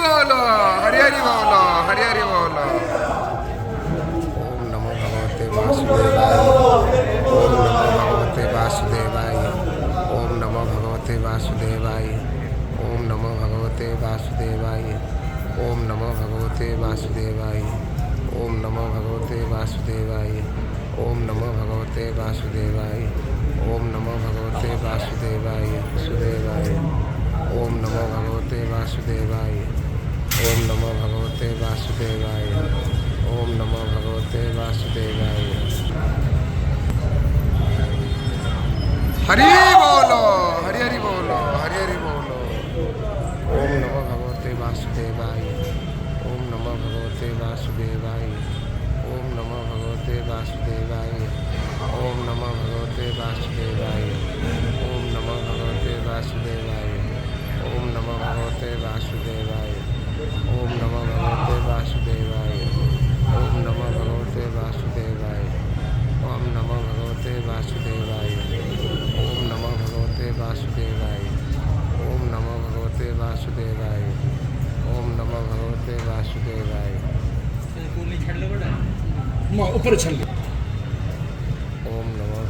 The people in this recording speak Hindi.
बोलो, हरि हरि बोलो, हरि हरि बोलो। ओम नमो भगवते वासुदेवाय। ओम नमो भगवते वासुदेवाय। ओम नमो भगवते वासुदेवाय। ओम नमो भगवते वासुदेवाय। ओम नमो भगवते वासुदेवाय। ओम नमो भगवते वासुदेवाय। ओम नमो भगवते वासुदेवाय। ओम नमो भगवते वासुदेवाय सुदेवाय। ओम नमो भगवते वासुदेवाय। ओम नमो भगवते वासुदेवाय। ओम नमो भगवते वासुदेवाय। हरि बोलो, हरि हरि बोलो, हरि हरि बोलो। ओम नमो भगवते वासुदेवाय। ओम नमो भगवते वासुदेवाय। ओम नमो भगवते वासुदेवाय। ओम नमो भगवते वासुदेवाय। ओम नमो भगवते वासुदेवाय। ओम नमो भगवते वासुदेवाय। ओम नमो भगवते वासुदेवाय। ओम नमो भगवते वासुदेवाय। ओम नमो भगवते वासुदेवाय। ओम नमो भगवते वासुदेवाय। ओम नमो भगवते वासुदेवाय। ओम नमो भगवते वासुदेवाय। ऊपर छल ओम नमो